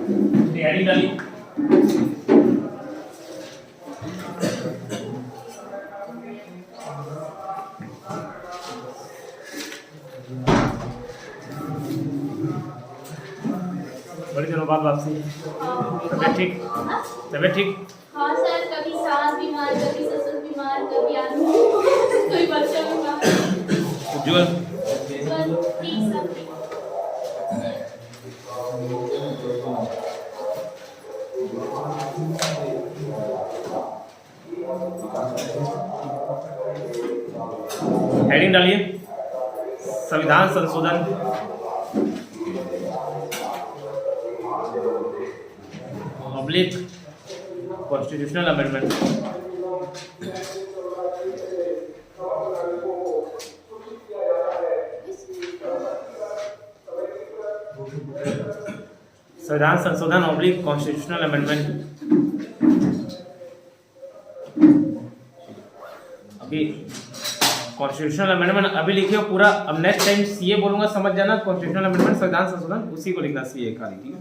Heading डाली। बड़ी दिनों बाद वापसी। तबियत ठीक? तबियत ठीक? हाँ सर, कभी सास बीमार, कभी ससुर बीमार, कभी आदमी कोई बच्चा बीमार। उज्जवल ठीक सब ठीक। हेडिंग डालिए। संविधान संशोधन। Oblique constitutional amendment. संविधान संशोधन ऑब्लिक कॉन्स्टिट्यूशनल अमेंडमेंट। अभी कॉन्स्टिट्यूशनल अमेंडमेंट अभी लिखिए पूरा। अब नेक्स्ट टाइम सीए बोलूंगा समझ जाना। कॉन्स्टिट्यूशनल अमेंडमेंट संविधान संशोधन उसी को लिखना सीए का लिखिए।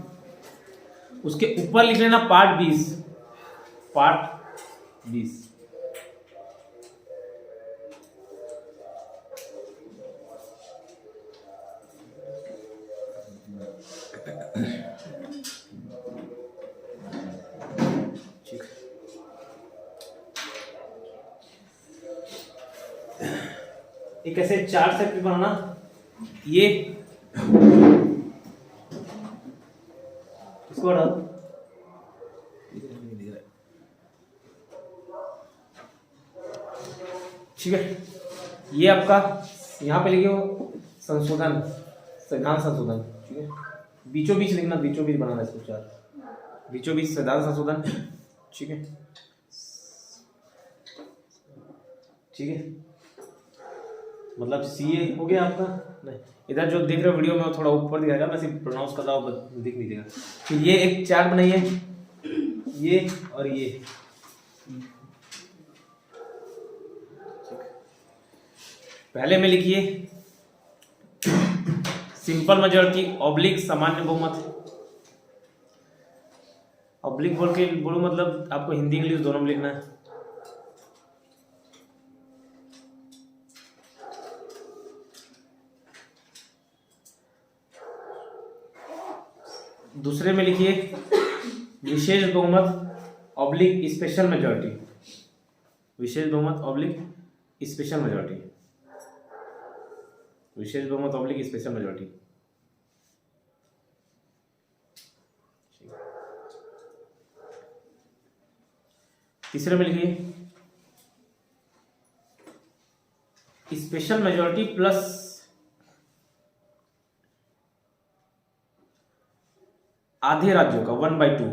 उसके ऊपर लिख लेना पार्ट 20। पार्ट 20 एक ऐसे 4 सेक्टर बनाना। ये इसको हटा दो। ठीक है, ये आपका यहाँ पे लिखे हो संशोधन, संविधान संशोधन। ठीक है, बीचों बीच लिखना, बीचों बीच बनाना इसको 4। बीचों बीच संविधान संशोधन। ठीक है, ठीक है, मतलब सीए हो गया आपका। नहीं, इधर जो देख रहे हो वीडियो में वो थोड़ा ऊपर दिखाएगा, मैं सिर्फ प्रोनाउंस कर रहा हूँ, दिख नहीं देगा। फिर ये एक चार्ट बनाइए, ये और ये। पहले में लिखिए सिंपल मेजॉरिटी ऑब्लिक सामान्य बहुमत। ऑब्लिक बोल के बोलो मतलब आपको हिंदी इंग्लिश दोनों में लिखना है। दूसरे में लिखिए विशेष बहुमत ऑब्लिक स्पेशल मेजॉरिटी। विशेष बहुमत ऑब्लिक स्पेशल मेजॉरिटी। विशेष बहुमत ऑब्लिक स्पेशल मेजॉरिटी। तीसरे में लिखिए स्पेशल मेजॉरिटी प्लस आधे राज्यों का 1/2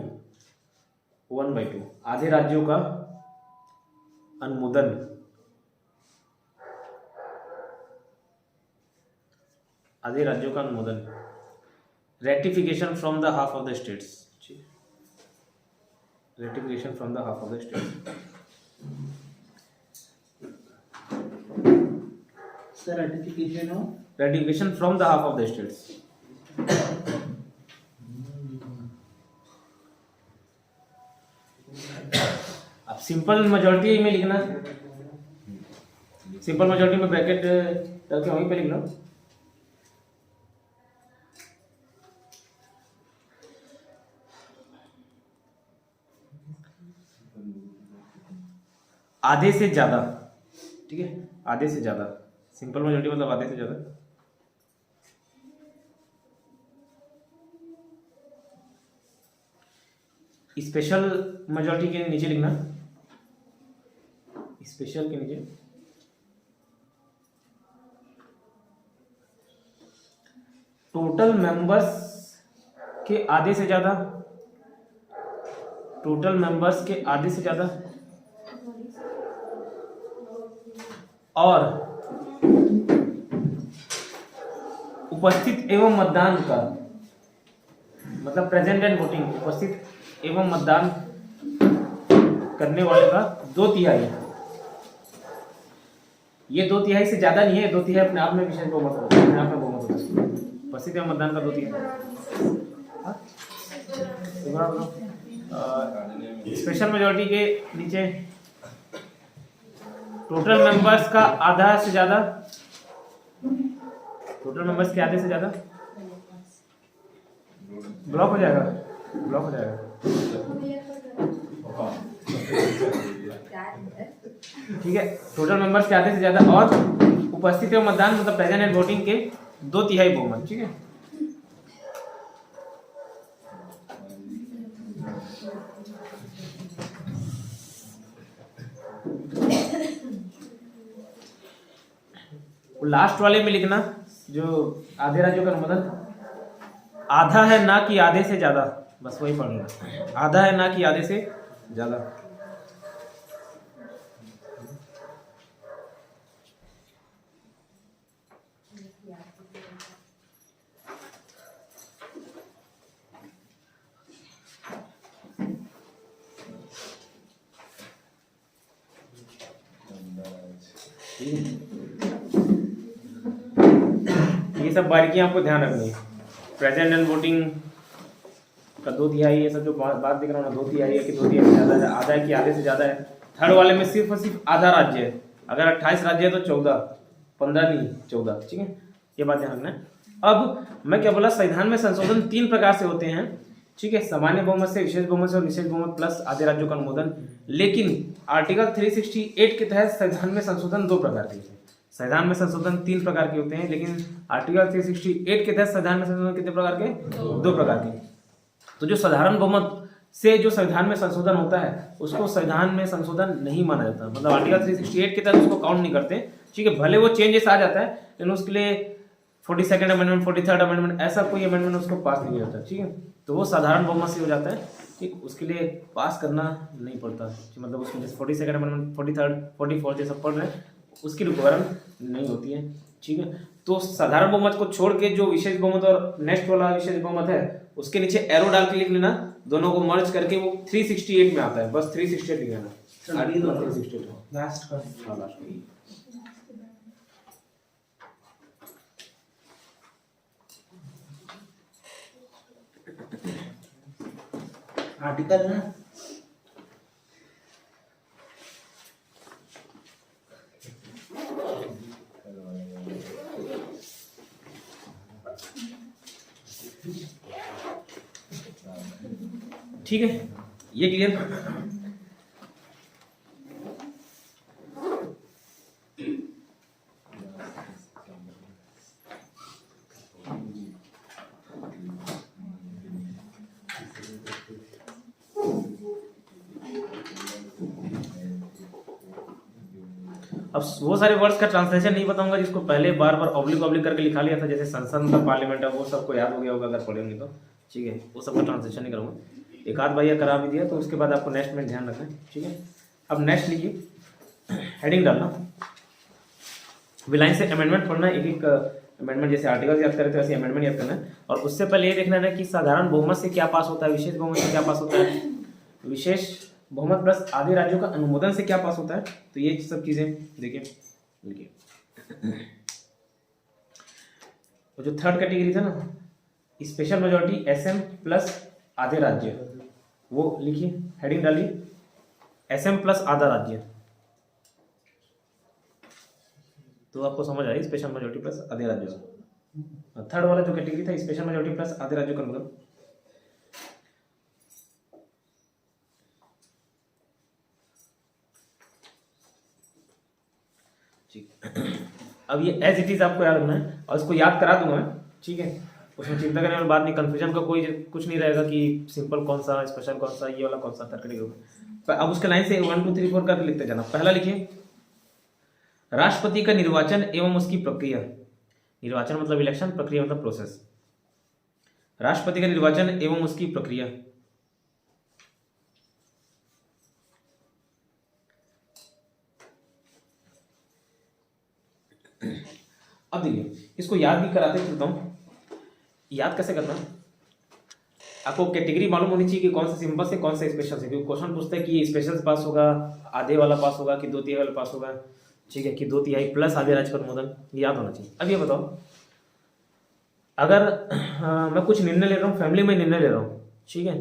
आधे राज्यों का अनुमोदन। आधे राज्यों का अनुमोदन, ratification from the half of the states. Ratification from the half of the states. Sir ratification from the half of the states. अब सिंपल मेजॉरिटी में लिखना। सिंपल मेजॉरिटी में ब्रैकेट करके वहीं पे लिख लो। आधे से ज्यादा। ठीक है, आधे से ज्यादा। सिंपल मेजॉरिटी मतलब आधे से ज्यादा। स्पेशल मेजॉरिटी के नीचे लिखना, स्पेशल के नीचे टोटल मेंबर्स के आधे से ज्यादा। टोटल मेंबर्स के आधे से ज्यादा और उपस्थित एवं मतदान का मतलब प्रेजेंट एंड वोटिंग, उपस्थित एवं मतदान करने वाले का 2/3। ये 2/3 से ज्यादा नहीं है। 2/3 अपने आप में विशेष बहुमत होता है, अपने आप में बहुमत होता है। उपस्थित एवं मतदान का 2/3। स्पेशल मेजोरिटी के नीचे टोटल मेंबर्स का आधा से ज्यादा, टोटल मेंबर्स के आधे से ज्यादा ब्लॉक हो जाएगा, ब्लॉक हो जाएगा। ठीक है, टोटल मेंबर्स के आधे से ज्यादा और उपस्थित एवं मतदान मतलब प्रेजेंट एंड वोटिंग के 2/3 बहुमत। ठीक है, लास्ट वाले में लिखना जो आधे राज्यों का अनुमोदन आधा है ना कि आधे से ज्यादा, बस वही पढ़ना, आधा है ना कि आधे से ज्यादा। ये सब बारीकियां आपको ध्यान रखनी है। प्रेजेंट एंड वोटिंग का 2/3, ये सब जो बात दिख रहा हूँ ना, 2/3 है कि 2/3 से ज्यादा है, आधा है कि आधे से ज्यादा है। थर्ड वाले में सिर्फ और सिर्फ आधा राज्य है, अगर 28 राज्य है तो 14, 15 नहीं 14। ठीक है, ये बात ध्यान रखना है। अब मैं क्या बोला, संविधान में संशोधन 3 प्रकार से होते हैं। ठीक है, सामान्य बहुमत से, विशेष बहुमत से और विशेष बहुमत प्लस आधे राज्यों का अनुमोदन। लेकिन आर्टिकल 368 के तहत संविधान में संशोधन 2 प्रकार के होते हैं। संविधान में संशोधन 3 प्रकार के होते हैं, लेकिन आर्टिकल 368 के तहत संविधान में संशोधन कितने प्रकार के? 2 प्रकार के। तो जो साधारण बहुमत से जो संविधान में संशोधन होता है उसको संविधान में संशोधन नहीं माना जाता, मतलब आर्टिकल 368 के तहत उसको काउंट नहीं करते। ठीक है, भले वो चेंजेस आ जाता है लेकिन उसके लिए 42nd अमेंडमेंट, 43rd अमेंडमेंट, ऐसा कोई अमेंडमेंट उसको पास नहीं होता। ठीक है, तो वो साधारण बहुमत से हो जाता है। ठीक, उसके लिए पास करना नहीं पड़ता, मतलब उसमें जैसे 42nd अमेंडमेंट, 43rd, 44 जैसा पढ़ रहे हैं उसकी रिक्वायरमेंट नहीं होती है। ठीक है, तो साधारण बहुमत को छोड़ के जो विशेष बहुमत और नेक्स्ट वाला विशेष बहुमत है उसके नीचे एरो डाल के लिख लेना, दोनों को मर्ज करके वो 368 में आता है, बस 368 लिख लेना। लास्ट का आर्टिकल ना ठीक है, ये क्लियर। अब वो सारे वर्ड्स का ट्रांसलेशन नहीं बताऊंगा जिसको पहले बार बार ऑब्लिक ऑब्लिक करके लिखा लिया था, जैसे संसद मतलब पार्लियामेंट है, वो सबको याद हो गया होगा अगर पढ़ेंगे तो। ठीक है, वो सब का ट्रांसलेशन नहीं करूँगा, एक आध भैया करा भी दिया तो उसके बाद आपको नेक्स्ट में ध्यान रखना है। ठीक है, अब नेक्स्ट लिखिए, हेडिंग डालना, विलाइन से अमेंडमेंट पढ़ना, एक एक अमेंडमेंट, जैसे आर्टिकल याद करें तो ऐसे अमेंडमेंट याद करना है। और उससे पहले ये देखना है कि साधारण बहुमत से क्या पास होता है, विशेष बहुमत से क्या पास होता है, विशेष बहुमत प्लस आधे राज्यों का अनुमोदन से क्या पास होता है। तो ये सब चीजें देखिए लिखिए। तो जो थर्ड कैटेगरी था ना, स्पेशल मेजोरिटी एसएम प्लस आधे राज्य, वो लिखिए, हेडिंग डालिए, एसएम प्लस आधा राज्य, तो आपको समझ आई स्पेशल मेजोरिटी प्लस आधे राज्यों। थर्ड वाला जो कैटेगरी था स्पेशल मेजोरिटी प्लस आधे राज्यों का अनुमोदन। अब ये एज इट इज आपको याद रखना है और इसको याद करा दूंगा मैं। ठीक है, उसमें चिंता करने वाली बात नहीं, कंफ्यूजन का कोई कुछ नहीं रहेगा कि सिंपल कौन सा, स्पेशल कौन सा, ये वाला कौन सा, थर्ड कैटेगरी। अब उसके लाइन से 1 2 3 4 करके लिखते जाना। पहला लिखिए, राष्ट्रपति का निर्वाचन एवं उसकी प्रक्रिया। निर्वाचन मतलब इलेक्शन, प्रक्रिया मतलब प्रोसेस। राष्ट्रपति का निर्वाचन एवं उसकी प्रक्रिया। अब देखिए, इसको याद भी कराते चलता हूं। याद कैसे करना, आपको कैटेगरी मालूम होनी चाहिए कि कौन सा सिंपल से कौन सा स्पेशल से, क्योंकि क्वेश्चन पूछता है कि स्पेशल से पास होगा, आधे वाला पास होगा कि 2/3 वाला पास होगा। ठीक है, कि 2/3 प्लस आधे राज्य का अनुमोदन, याद होना चाहिए। अब ये बताओ, अगर मैं कुछ निर्णय ले रहा हूँ, फैमिली में निर्णय ले रहा हूँ, ठीक है,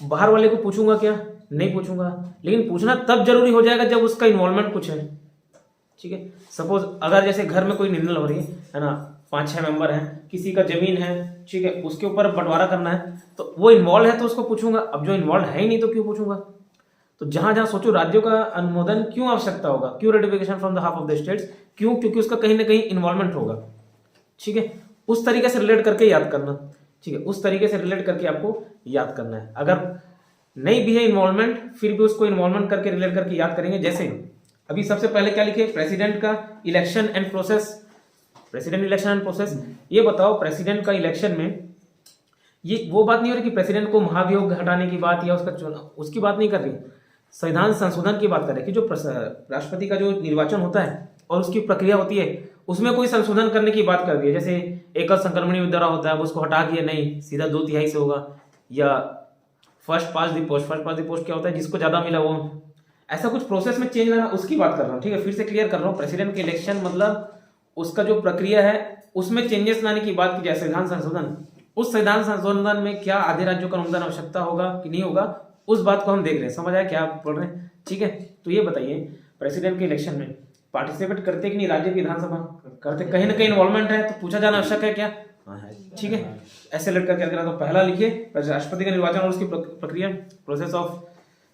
बाहर वाले को पूछूंगा क्या? नहीं पूछूंगा। लेकिन पूछना तब जरूरी हो जाएगा जब उसका इन्वॉल्वमेंट कुछ है, ठीक है। सपोज अगर जैसे घर में कोई निर्णय हो रही है ना, 5-6 मेंबर हैं, किसी का जमीन है, ठीक है, उसके ऊपर बंटवारा करना है, तो वो इन्वॉल्व है तो उसको पूछूंगा। अब जो इन्वॉल्व है ही नहीं तो क्यों पूछूंगा? तो जहां जहां सोचो राज्यों का अनुमोदन क्यों आवश्यकता होगा, क्यों ratification from the half of the states, क्यों? क्योंकि उसका कहीं ना कहीं इन्वॉल्वमेंट होगा, ठीक है। उस तरीके से रिलेट करके याद करना, ठीक है, उस तरीके से रिलेट करके आपको याद करना है। अगर नहीं भी है इन्वॉल्वमेंट, फिर भी उसको इन्वॉल्वमेंट करके रिलेट करके याद करेंगे। जैसे अभी सबसे पहले क्या लिखे? प्रेसिडेंट का election and process. President election and process, ये बताओ प्रेसिडेंट का इलेक्शन में ये वो बात नहीं हो रही कि प्रेसिडेंट को महाभियोग हटाने की बात या उसका चुनाव, उसकी बात नहीं कर रही, संविधान संशोधन की बात कर रहे हैं कि जो राष्ट्रपति का जो निर्वाचन होता है और उसकी प्रक्रिया होती है, उसमें कोई संशोधन करने की बात कर दी है। जैसे एकल संक्रमणीय विद्यारा होता है, उसको हटा के नहीं सीधा 2/3 से होगा, या first pass the post. First pass the post क्या होता है? जिसको ज्यादा मिला वो, ऐसा कुछ प्रोसेस में चेंज लाना, उसकी बात कर रहा हूँ, ठीक है। फिर से क्लियर कर रहा हूँ, प्रेसिडेंट के इलेक्शन मतलब उसका जो प्रक्रिया है उसमें चेंजेस लाने की बात की जाए, संविधान संशोधन। उस संविधान संशोधन में क्या आधे राज्यों का अनुमोदन आवश्यकता होगा कि नहीं होगा, उस बात को हम देख रहे हैं। समझ आया क्या आप पढ़ रहे हैं? ठीक है। तो ये बताइए, प्रेसिडेंट के इलेक्शन में पार्टिसिपेट करते कि नहीं राज्य की विधानसभा? करते, कहीं ना कहीं इन्वॉल्वमेंट है, तो पूछा जाना आवश्यक है क्या? हाँ है, ठीक है। ऐसे लड़ करके करना। तो पहला लिखिए राष्ट्रपति का निर्वाचन और उसकी प्रक्रिया, प्रोसेस ऑफ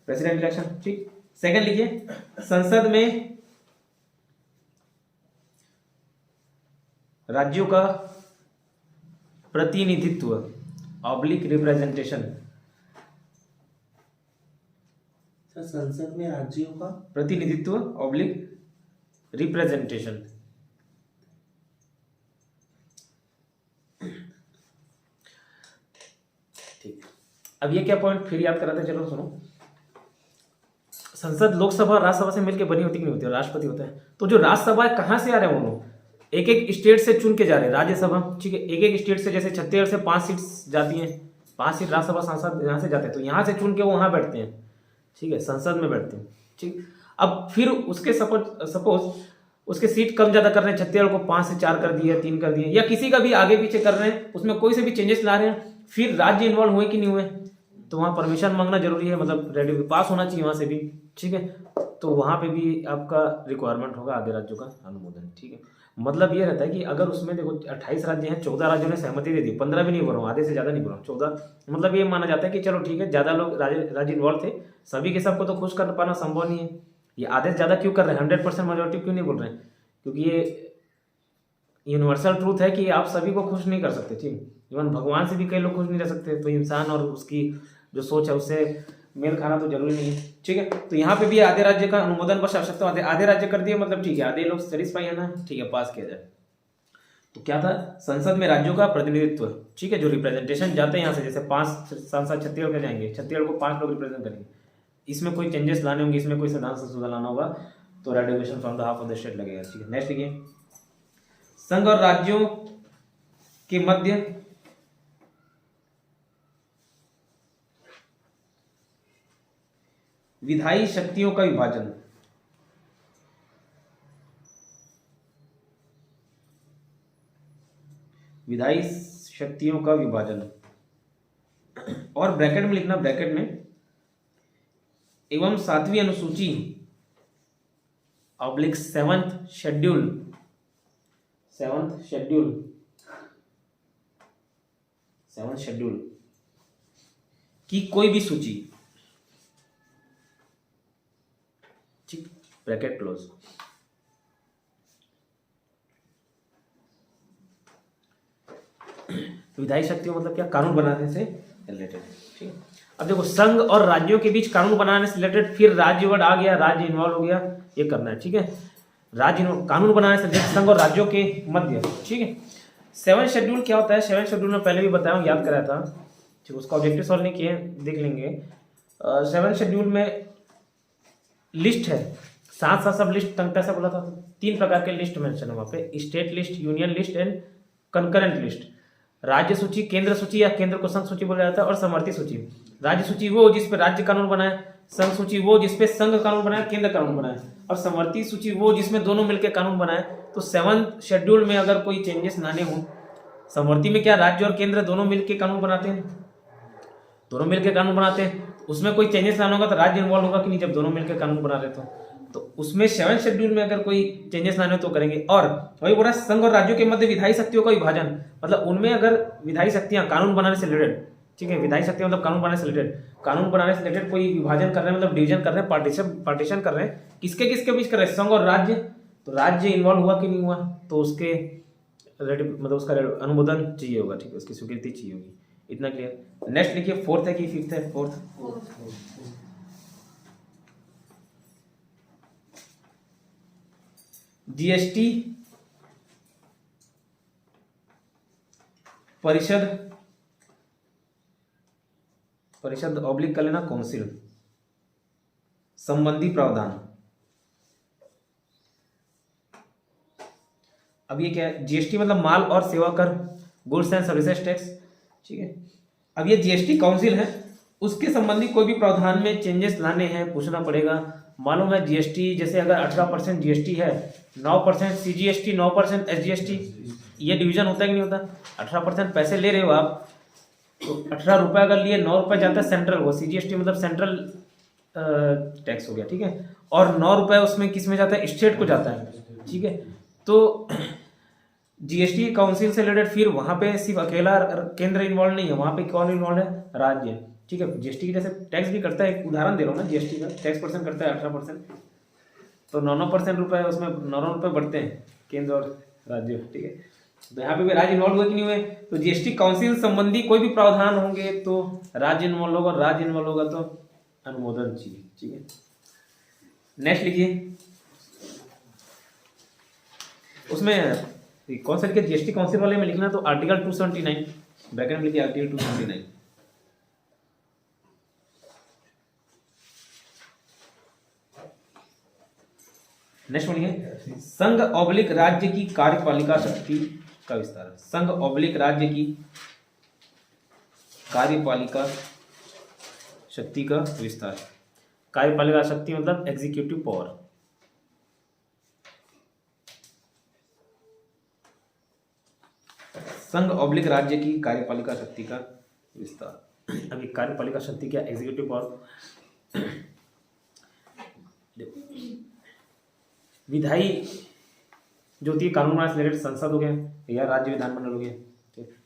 प्रेसिडेंट इलेक्शन, ठीक। सेकंड लिखिए संसद में राज्यों का प्रतिनिधित्व ऑब्लिक रिप्रेजेंटेशन। संसद में राज्यों का प्रतिनिधित्व ऑब्लिक रिप्रेजेंटेशन। ठीक। अब ये क्या पॉइंट फिर याद कराते, चलो सुनो। संसद लोकसभा और राज्यसभा से मिलकर बनी होती कि नहीं होती? राष्ट्रपति होता है। तो जो राज्यसभा है कहां से आ रहे हैं वो लोग? एक एक स्टेट से चुन के जा रहे हैं राज्यसभा, ठीक है। एक एक स्टेट से, जैसे छत्तीसगढ़ से 5 सीट जाती हैं, 5 सीट राज्यसभा सांसद यहाँ से जाते हैं, तो यहाँ से चुन के वो वहां बैठते हैं, ठीक है, संसद में बैठते हैं, ठीक। अब फिर उसके सपोज उसके सीट कम ज्यादा कर रहे हैं, छत्तीसगढ़ को 5 से 4 कर दिए, 3 कर दिए, या किसी का भी आगे पीछे कर रहे हैं, उसमें कोई से भी चेंजेस ला रहे हैं, फिर राज्य इन्वॉल्व हुए कि नहीं हुए, तो वहां परमिशन मांगना जरूरी है, मतलब रेडी पास होना चाहिए वहां से भी, ठीक है। तो वहां पे भी आपका रिक्वायरमेंट होगा आधे राज्यों का अनुमोदन, ठीक है। मतलब ये रहता है कि अगर उसमें देखो 28 राज्य हैं, 14 राज्यों ने सहमति दे दी, 15 भी नहीं बोल रहा हूँ, आधे से ज्यादा नहीं बोल रहा हूँ, 14, मतलब ये माना जाता है कि चलो ठीक है, ज्यादा लोग राज्य इन्वॉल्व थे, सभी के सबको तो खुश कर पाना संभव नहीं है। ये आधे से ज्यादा क्यों कर रहे हैं, 100% मेजोरिटी क्यों नहीं बोल रहे हैं? क्योंकि ये यूनिवर्सल ट्रूथ है कि आप सभी को खुश नहीं कर सकते, ठीक। इवन भगवान से भी कई लोग खुश नहीं रह सकते, तो इंसान और उसकी जो सोच है उससे मेल खाना तो जरूरी नहीं है, ठीक है। तो यहाँ पे भी आधे राज्य का अनुमोदन बस आवश्यकता, आधे राज्य कर दिए, मतलब ठीक है, आधे लोग सेटिस्फाई है ना, ठीक है, पास किया जाए। तो क्या था? संसद में राज्यों का प्रतिनिधित्व, ठीक है, जो रिप्रेजेंटेशन जाते हैं यहाँ से, जैसे 5 सांसद छत्तीसगढ़ के जाएंगे, छत्तीसगढ़ को 5 लोग रिप्रेजेंट करेंगे, इसमें कोई चेंजेस लाने होंगे, इसमें कोई संविधान संशोधन लाना होगा, तो ratification from the half of the state लगेगा, ठीक है। नेक्स्ट लिखिए संघ और राज्यों के मध्य विधायी शक्तियों का विभाजन। विधायी शक्तियों का विभाजन, और ब्रैकेट में लिखना, ब्रैकेट में एवं 7वीं अनुसूची oblique 7th schedule, 7th schedule की कोई भी सूची, ठीक, ब्रैकेट क्लोज। विधायी शक्तियों मतलब क्या? कानून बनाने से रिलेटेड, ठीक है। अब देखो संघ और राज्यों के बीच कानून बनाने से रिलेटेड, फिर राज्य वर्ड आ गया, राज्य इन्वॉल्व हो गया, ये करना है, ठीक है। कानून बनाने से रिलेटेड संघ और राज्यों के मध्य, ठीक है। 7th शेड्यूल क्या होता है? 7th शेड्यूल में पहले भी बताया, याद कराया था, ठीक, उसका ऑब्जेक्टिव सॉल्व नहीं किए, देख लेंगे। 7th शेड्यूल में लिस्ट है, साथ साथ सब लिस्ट तंग कैसा बोला था, 3 प्रकार के लिस्ट मेंशन है वहाँ पे, state list, union list and concurrent list. राज्य सूची, केंद्र सूची या केंद्र को संघ सूची बोला जाता है, और समवर्ती सूची। राज्य सूची वो जिसपे राज्य कानून बनाए, संघ सूची वो जिसपे संघ कानून बनाए, केंद्र कानून बनाए, और समवर्ती सूची वो जिसमें दोनों मिलकर कानून बनाए। तो 7th शेड्यूल में अगर कोई चेंजेस लाने हो, समवर्ती में क्या राज्य और केंद्र दोनों मिलकर कानून बनाते हैं, दोनों मिलकर कानून बनाते हैं, उसमें कोई चेंजेस लाना होगा तो राज्य इन्वॉल्व होगा कि नहीं, जब दोनों मिलकर कानून बना रहे तो उसमें 7 शेड्यूल में अगर कोई चेंजेस लाने हो तो करेंगे। और वही बोला संघ और राज्यों के मध्य विधायी शक्तियों का विभाजन, मतलब उनमें अगर विधायी शक्तियां कानून बनाने से रिलेटेड, ठीक है, विधायी शक्तियां मतलब कानून बनाने से रिलेटेड कोई विभाजन कर रहे हैं, मतलब डिवीजन कर रहे हैं, पार्टीशन कर रहे हैं, किसके किसके बीच कर रहे हैं, संघ और राज्य, तो राज्य इन्वॉल्व हुआ कि नहीं हुआ, तो उसके मतलब उसका अनुमोदन चाहिए होगा, ठीक है, उसकी स्वीकृति चाहिए होगी। इतना क्लियर। नेक्स्ट लिखिए, फोर्थ है कि फिफ्थ है? फोर्थ। जीएसटी परिषद ऑब्लिक कर लेना काउंसिल संबंधी प्रावधान। अब ये क्या है? जीएसटी मतलब माल और सेवा कर, गुड्स एंड सर्विसेज टैक्स, ठीक है। अब ये जीएसटी काउंसिल है, उसके संबंधी कोई भी प्रावधान में चेंजेस लाने हैं, पूछना पड़ेगा। मालूम है जीएसटी, जैसे अगर 18% जीएसटी है, 9% सीजीएसटी, 9% एसजीएसटी, ये डिवीजन होता है कि नहीं होता? 18% पैसे ले रहे हो आप, तो 18 रुपये अगर लिए, 9 रुपये जाता है सेंट्रल को, सीजीएसटी मतलब सेंट्रल टैक्स हो गया, ठीक है, और 9 रुपये उसमें किस में जाता है? स्टेट को जाता है, ठीक है। तो जीएसटी काउंसिल से रिलेटेड फिर वहां पे सिर्फ अकेला केंद्र इन्वॉल्व नहीं है, वहां पे कौन इन्वॉल्व है? राज्य, ठीक है। जीएसटी की जैसे टैक्स भी करता है, एक उदाहरण दे रहा हूँ ना, जीएसटी का टैक्स परसेंट करता है 18%, तो 9% रुपये उसमें 9 रुपये बढ़ते हैं केंद्र और राज्य, ठीक है। तो यहाँ पे भी राज्य इन्वॉल्व हुए कि नहीं हुए? तो जीएसटी काउंसिल संबंधी कोई भी प्रावधान होंगे तो राज्य इन्वॉल्व होगा, राज्य इन्वॉल्व होगा तो अनुमोदन चाहिए, ठीक है। नेक्स्ट लिखिए, उसमें कौन सा लिखिए? जीएसटी काउंसिल वाले में लिखना तो आर्टिकल 279, ब्रैकेट में लिखिए आर्टिकल 279। नेक्स्ट बोलिए, संघ ऑब्लिक राज्य की कार्यपालिका शक्ति का विस्तार। संघ ऑब्लिक राज्य की कार्यपालिका शक्ति का विस्तार। कार्यपालिका शक्ति मतलब एग्जीक्यूटिव पावर। संघ ऑब्लिक राज्य की कार्यपालिका शक्ति का विस्तार। अभी कार्यपालिका शक्ति क्या? Executive power. विधायी जो होती है कानून बनाने से रिलेटेड संसद हो गए या राज्य विधानमंडल हो गए।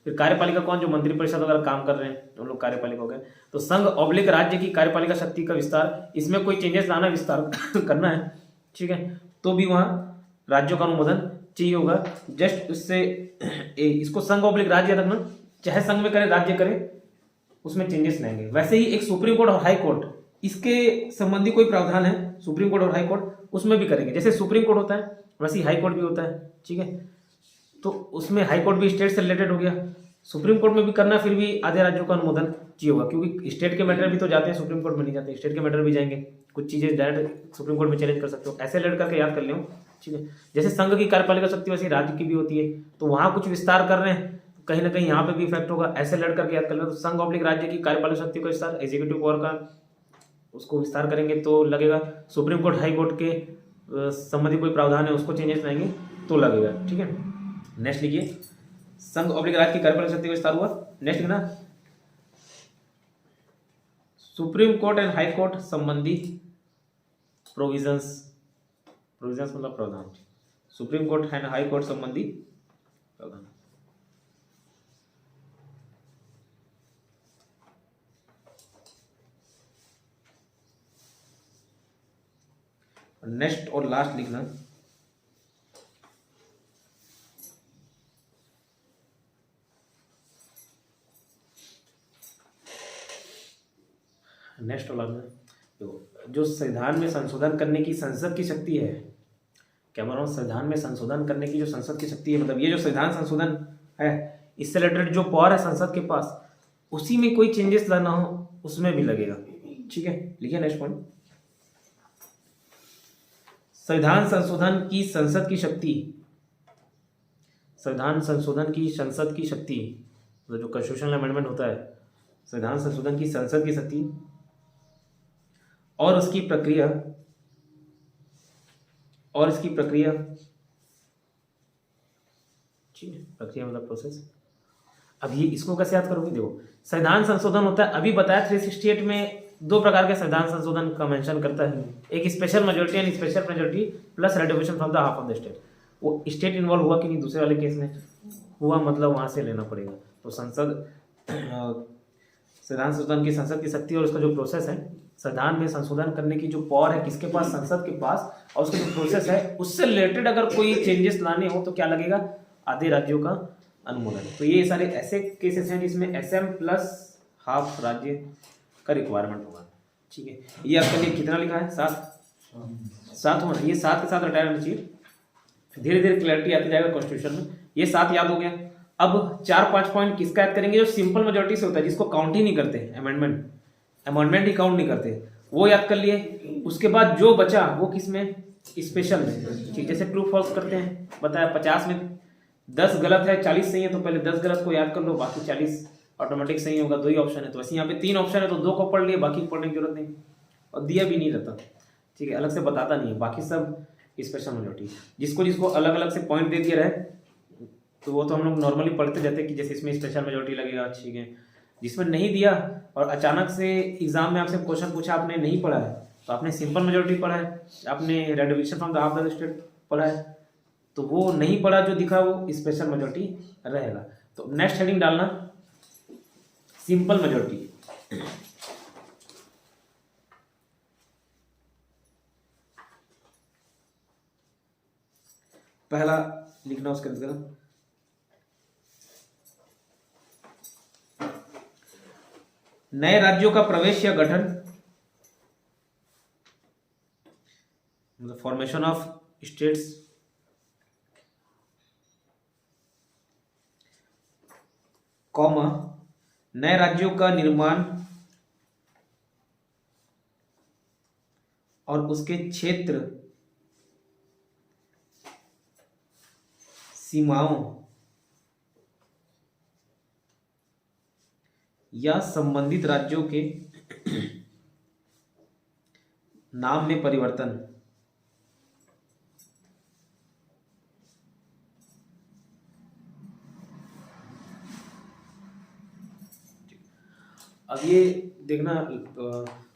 फिर कार्यपालिका कौन? जो मंत्रिपरिषद वगैरह काम कर रहे हैं उन लोग कार्यपालिका हो गए। तो संघ ऑब्लिक राज्य की कार्यपालिका शक्ति का विस्तार, इसमें कोई चेंजेस लाना, विस्तार करना है, ठीक है, तो भी वहाँ राज्यों का अनुमोदन चाहिए होगा। जस्ट उससे इसको संघ ऑब्लिक राज्य रखना, चाहे संघ में करे राज्य करे, उसमें चेंजेस लाएंगे। वैसे ही एक सुप्रीम कोर्ट और हाई कोर्ट, इसके संबंधी कोई प्रावधान है, सुप्रीम कोर्ट और हाई कोर्ट, उसमें भी करेंगे। जैसे सुप्रीम कोर्ट होता है वैसे ही हाई कोर्ट भी होता है, ठीक है। तो उसमें हाई कोर्ट भी स्टेट से रिलेटेड हो गया, सुप्रीम कोर्ट में भी करना, फिर भी आधे राज्यों का अनुमोदन चाहिए होगा, क्योंकि स्टेट के मैटर भी तो जाते हैं सुप्रीम कोर्ट में, नहीं जाते, स्टेट के मैटर भी जाएंगे। कुछ चीजें डायरेक्ट सुप्रीम कोर्ट में चैलेंज कर सकते हो, ऐसे लड़ करके याद कर लो, ठीक है। जैसे संघ की कार्यपालिका शक्ति वैसे राज्य की भी होती है, तो वहां कुछ विस्तार कर रहे हैं, कहीं ना कहीं यहाँ पे भी इफेक्ट होगा, ऐसे लड़ करके याद कर लो। तो संघ ऑब्लिक राज्य की कार्यपालिका शक्ति का विस्तार, एग्जीक्यूटिव पावर का उसको विस्तार करेंगे तो लगेगा। सुप्रीम कोर्ट हाई कोर्ट के संबंधी कोई प्रावधान है उसको चेंजेस लाएंगे तो लगेगा, ठीक है। नेक्स्ट लिखिए, संघ ऑब्लिक राज्य की कार्यपालिका शक्ति का विस्तार हुआ। नेक्स्ट लिखना, supreme court and high court संबंधी प्रोविजंस। प्रोविजंस मतलब प्रावधान, supreme court and high court संबंधी प्रावधान। नेक्स्ट और लास्ट लिखना, नेक्स्ट और लास्ट में जो संविधान में संशोधन करने की संसद की शक्ति है, क्या बोल रहा हूँ, संविधान में संशोधन करने की जो संसद की शक्ति है, मतलब ये जो संविधान संशोधन है, इससे रिलेटेड जो पावर है संसद के पास, उसी में कोई चेंजेस लाना हो उसमें भी लगेगा, ठीक है। लिखिए नेक्स्ट पॉइंट, संविधान संशोधन की संसद की शक्ति। संविधान संशोधन की संसद की शक्ति, मतलब जो कॉन्स्टिट्यूशनल अमेंडमेंट होता है, संविधान संशोधन की संसद की शक्ति और उसकी प्रक्रिया, ठीक है, प्रक्रिया मतलब प्रोसेस, अब ये इसको कैसे याद करोगे? देखो, संविधान संशोधन होता है, अभी बताया 368 में 2 प्रकार के संविधान संशोधन का मेंशन करता है, एक special majority and special majority plus रेडिकेशन from the half of the state. वो स्टेट इन्वॉल्व हुआ कि नहीं दूसरे वाले केस में? हुआ, मतलब वहां से लेना पड़ेगा। तो संसद संविधान संशोधन की संसद की शक्ति और उसका जो प्रोसेस है, संविधान में संशोधन करने की जो पावर है किसके पास? संसद के पास। और उसका जो प्रोसेस है उससे रिलेटेड अगर कोई चेंजेस लाने हो तो क्या लगेगा? आधे राज्यों का अनुमोदन। तो ये सारे ऐसे केसेस हैं जिसमें एसएम प्लस हाफ राज्य का रिक्वायरमेंट होगा। ठीक है, ये आपके लिए कितना लिखा है? 7 होना, ये 7 के साथ रिटायर होना चाहिए। धीरे धीरे क्लैरिटी आती जाएगा कॉन्स्टिट्यूशन में। ये 7 याद हो गया। अब 4-5 पॉइंट किसका याद करेंगे? जो सिंपल मेजोरिटी से होता है, जिसको काउंट ही नहीं करते, अमेंडमेंट ही काउंट नहीं करते, वो याद कर लिए। उसके बाद जो बचा वो किस में? स्पेशल में। ठीक, जैसे ट्रू फॉल्स करते हैं, बताया 50 में 10 गलत है, 40 सही है, तो पहले 10 गलत को याद कर लो, बाकी 40 ऑटोमेटिक सही होगा। 2 ही ऑप्शन है, तो वैसे यहाँ पे 3 ऑप्शन है, तो 2 को पढ़ लिए, बाकी पढ़ने की जरूरत नहीं, और दिया भी नहीं रहता। ठीक है, अलग से बताता नहीं है, बाकी सब स्पेशल मेजोरिटी। जिसको जिसको अलग अलग से पॉइंट दे दिया रहे तो वो तो हम लोग नॉर्मली पढ़ते जाते कि जैसे इसमें स्पेशल मेजोरिटी लगेगा। ठीक है, जिसमें नहीं दिया और अचानक से एग्जाम में आपसे क्वेश्चन पूछा, आपने नहीं पढ़ा है, तो आपने सिंपल मेजोरिटी पढ़ा है, आपने रेडिकेशन from the half of the state पढ़ा है, तो वो नहीं पढ़ा जो दिखा वो स्पेशल मेजोरिटी रहेगा। तो नेक्स्ट हेडिंग डालना सिंपल मेजोरिटी। पहला लिखना उसके अंदर नए राज्यों का प्रवेश या गठन, मतलब फॉर्मेशन ऑफ स्टेट्स, कॉमा नए राज्यों का निर्माण और उसके क्षेत्र, सीमाओं या संबंधित राज्यों के नाम में परिवर्तन। अब ये देखना,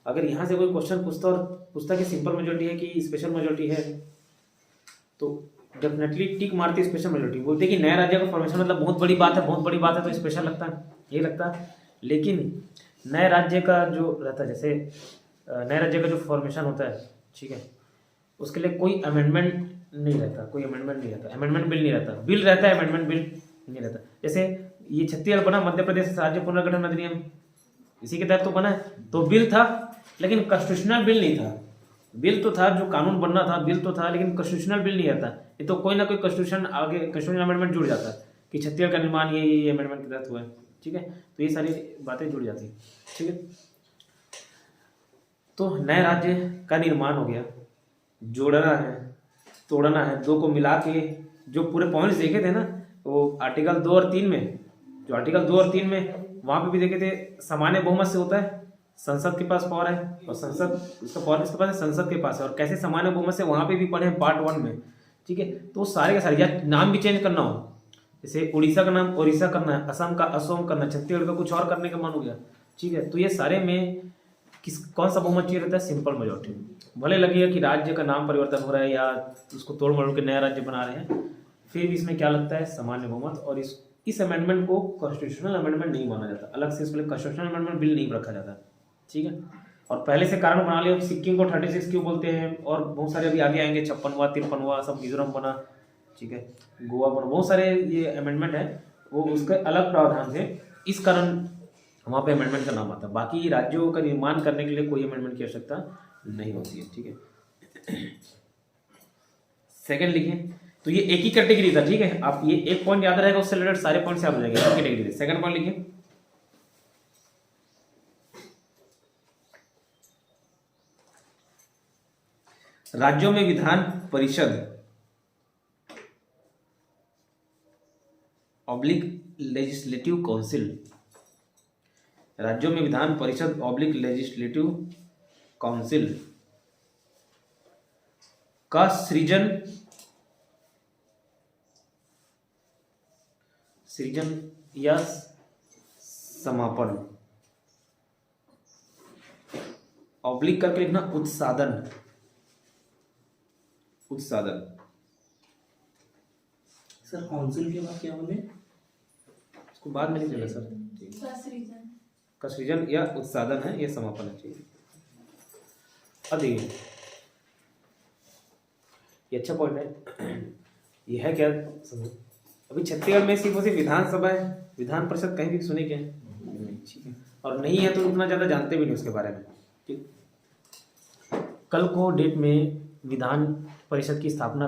अगर यहां से कोई क्वेश्चन पूछता कि सिंपल मेजोरिटी है कि स्पेशल मेजोरिटी है, तो डेफिनेटली टिक मारती स्पेशल मेजोरिटी। बोलते कि नया राज्य का फॉर्मेशन मतलब बहुत बड़ी बात है, बहुत बड़ी बात है, तो स्पेशल लगता है, ये लगता है। लेकिन नए राज्य का जो रहता है, जैसे नए राज्य का जो फॉर्मेशन होता है, ठीक है, उसके लिए कोई अमेंडमेंट नहीं रहता, कोई अमेंडमेंट नहीं रहता, अमेंडमेंट बिल नहीं रहता, बिल रहता है, अमेंडमेंट बिल नहीं रहता। जैसे ये छत्तीसगढ़ बना, मध्य प्रदेश राज्य पुनर्गठन अधिनियम इसी के तहत तो बना है, तो बिल था लेकिन कॉन्स्टिट्यूशनल बिल नहीं था। बिल तो था, जो कानून बनना था बिल तो था, लेकिन कॉन्स्टिट्यूशनल बिल नहीं रहता। ये तो कोई ना कोई कॉन्स्टिट्यूशन आगे कॉन्स्टिट्यूशनल अमेंडमेंट जुड़ जाता है कि छत्तीसगढ़ का निर्माण ये अमेंडमेंट के तहत हुआ है। ठीक है, तो ये सारी बातें जुड़ जाती। ठीक है, तो नए राज्य का निर्माण हो गया, जोड़ना है, तोड़ना है, 2 को मिला के जो पूरे पॉइंट्स देखे थे ना, वो आर्टिकल 2 और 3 में, जो आर्टिकल 2 और 3 में वहां पे भी देखे थे, सामान्य बहुमत से होता है, संसद के पास पावर है, और संसद उसका पावर किसके पास है? संसद के पास है। और कैसे सामान्य बहुमत से वहां पे भी पढ़े हैं पार्ट 1 में। ठीक है, तो सारे के सारे, या नाम भी चेंज करना हो, जैसे उड़ीसा का नाम ओडिशा करना है, असम का असम करना है, छत्तीसगढ़ का कुछ और करने का मन हो गया। ठीक है, तो ये सारे में कौन सा बहुमत चाहिए रहता है? Simple majority. भले लगेगा कि राज्य का नाम परिवर्तन हो रहा है या उसको तोड़ मरोड़ के नया राज्य बना रहे हैं, फिर भी इसमें क्या लगता है? सामान्य बहुमत। और इस अमेंडमेंट को कॉन्स्टिट्यूशनल अमेंडमेंट नहीं माना जाता, अलग से इसके लिए कॉन्स्टिट्यूशनल अमेंडमेंट बिल नहीं रखा जाता। ठीक है, और पहले से कारण बना लिया। सिक्किम को 36 क्यों बोलते हैं, और बहुत सारे अभी आगे आएंगे, 56वां 53वां, सब मिजोरम बना, ठीक है, गोवा बना, बहुत सारे ये अमेंडमेंट है, वो उसके अलग प्रावधान थे, इस कारण वहाँ पे अमेंडमेंट का नाम आता है। बाकी राज्यों का निर्माण करने के लिए कोई अमेंडमेंट की आवश्यकता नहीं होती है। ठीक है, सेकंड लिखें, तो ये एक ही कैटेगरी था। ठीक है, आप ये एक पॉइंट याद रहेगा, उससे रिलेटेड सारे पॉइंट्स याद हो जाएंगे, एक कैटेगरी। सेकंड पॉइंट लिखें, राज्यों में Vidhan Parishad oblique legislative council, राज्यों में Vidhan Parishad oblique legislative council का सृजन या समापन, ऑब्लिक करके लिखना उत्सादन, उत्सादन। सर काउंसिल के बाद क्या बने? इसको बाद में लिख लेना सर। ठीक है, का सृजन या उत्सादन है, ये समापन है। ठीक है, अब देखिए ये अच्छा पॉइंट है। ये है क्या समझो, अभी छत्तीसगढ़ में सिर्फ और सिर्फ विधानसभा है, विधान परिषद कहीं भी सुने क्या है? ठीक है, और नहीं है तो उतना ज़्यादा जानते भी नहीं उसके बारे में। ठीक, कल को डेट में विधान परिषद की स्थापना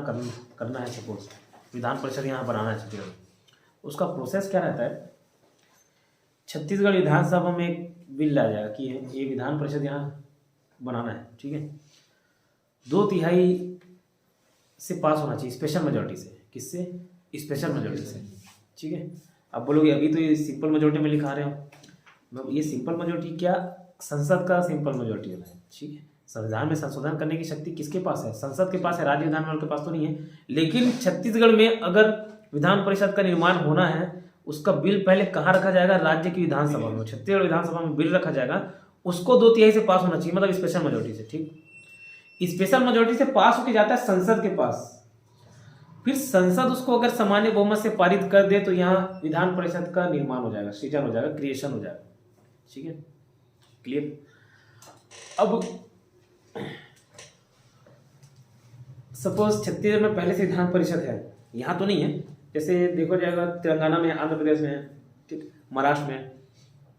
करना है, सपोज विधान परिषद यहाँ बनाना है छत्तीसगढ़, उसका प्रोसेस क्या रहता है? छत्तीसगढ़ विधानसभा में एक बिल ला जाएगा कि ये विधान परिषद यहाँ बनाना है। ठीक है, 2/3 से पास होना चाहिए, स्पेशल मेजोरिटी से। किससे? स्पेशल मेजोरिटी से। ठीक है, अब बोलोगे अभी तो ये सिंपल मेजोरिटी में लिखा रहे हो, ये सिंपल मेजोरिटी क्या, संसद का सिंपल मेजोरिटी होना है। ठीक है, संविधान में संशोधन करने की शक्ति किसके पास है? संसद के पास है, राज्य विधानमंडल के पास तो नहीं है। लेकिन छत्तीसगढ़ में अगर विधान परिषद का निर्माण होना है, उसका बिल पहले कहाँ रखा जाएगा? राज्य की विधानसभा में, छत्तीसगढ़ विधानसभा में बिल रखा जाएगा, उसको 2/3 से पास होना चाहिए, मतलब स्पेशल मेजोरिटी से। ठीक, स्पेशल मेजोरिटी से पास होकर जाता है संसद के पास, फिर संसद उसको अगर सामान्य बहुमत से पारित कर दे तो यहाँ विधान परिषद का निर्माण हो जाएगा, सृजन हो जाएगा, क्रिएशन हो जाएगा। ठीक है, क्लियर? अब सपोज छत्तीसगढ़ में पहले से विधान परिषद है, यहाँ तो नहीं है, जैसे देखो जाएगा तेलंगाना में, आंध्र प्रदेश में है, ठीक, महाराष्ट्र में,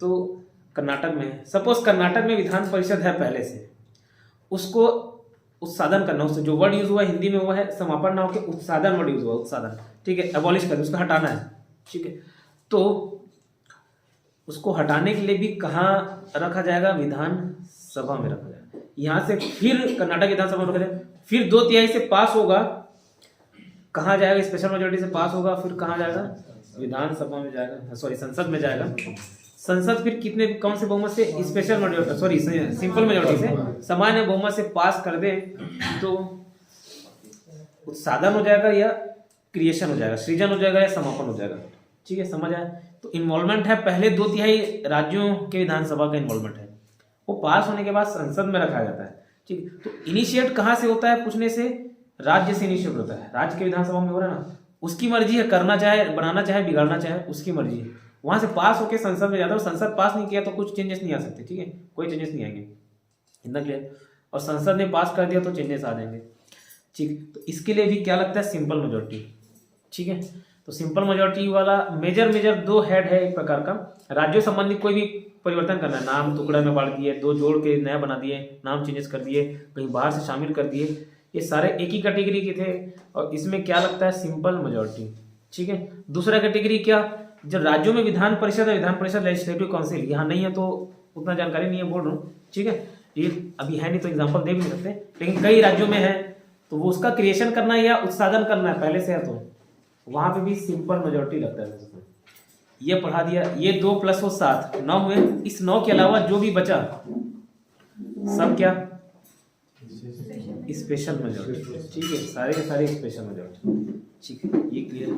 तो कर्नाटक में है। सपोज कर्नाटक में विधान परिषद है पहले से, उसको उत्सादन करना, उससे जो वर्ड यूज हुआ हिंदी में वो है समापन, ना होकर उत्सादन वर्ड यूज हुआ, उत्सादन। ठीक है, एबॉलिश कर, उसको हटाना है। ठीक है, तो उसको हटाने के लिए भी कहाँ रखा जाएगा? विधान सभा में रखा जाएगा। यहाँ से फिर कर्नाटक विधानसभा में रखा जाएगा, फिर 2/3 से पास होगा, कहाँ जाएगा? स्पेशल मेजोरिटी से पास होगा, फिर कहाँ जाएगा? विधानसभा में जाएगा, सॉरी संसद में जाएगा। संसद फिर कितने, कौन से बहुमत से? Special majority, sorry simple majority से, सामान्य बहुमत से पास कर दे तो उत्सादन हो जाएगा या क्रिएशन हो जाएगा, सृजन हो जाएगा या समापन हो जाएगा। ठीक है, समझ आया? तो इन्वॉल्वमेंट है, पहले 2/3 राज्यों के विधानसभा का इन्वॉल्वमेंट है, वो पास होने के बाद संसद में रखा जाता है। ठीक, तो इनिशिएट कहाँ से होता है? पूछने से राज्य से इनिशिएट होता है, राज्य के विधानसभा में हो रहा है ना, उसकी मर्जी है, करना चाहे बनाना चाहे बिगाड़ना चाहे, उसकी मर्जी है। वहां से पास होकर संसद में जाता है, संसद पास नहीं किया तो कुछ चेंजेस नहीं आ सकते। ठीक है, कोई चेंजेस नहीं आएंगे, इतना क्लियर? और संसद ने पास कर दिया तो चेंजेस आ जाएंगे। ठीक, तो इसके लिए भी क्या लगता है? Simple majority. ठीक है, तो सिंपल मेजोरिटी वाला मेजर 2 हेड है एक प्रकार का। राज्यों संबंधी कोई भी परिवर्तन करना है, नाम टुकड़ा में बांट दिए, 2 जोड़ के नया बना दिए, नाम चेंजेस कर दिए, कहीं बाहर से शामिल कर दिए, ये सारे एक ही कैटेगरी के थे, और इसमें क्या लगता है? Simple majority. ठीक है, दूसरा कैटेगरी क्या? जब राज्यों में विधान परिषद है, विधान परिषद लेजिस्लेटिव काउंसिल, यहाँ नहीं है तो उतना जानकारी नहीं है, बोल रहा हूँ। ठीक है, ये अभी है नहीं तो एग्जांपल दे भी नहीं सकते, लेकिन कई राज्यों में है, तो वो उसका क्रिएशन करना है या उत्सादन करना है पहले से है, तो वहां पे भी सिंपल मेजोरिटी लगता है। ये पढ़ा दिया, ये 2 + 7 9 हुए। इस 9 के अलावा जो भी बचा सब क्या? Special majority. ठीक है, सारे के सारे स्पेशल मेजोरिटी। ठीक है, ये क्लियर,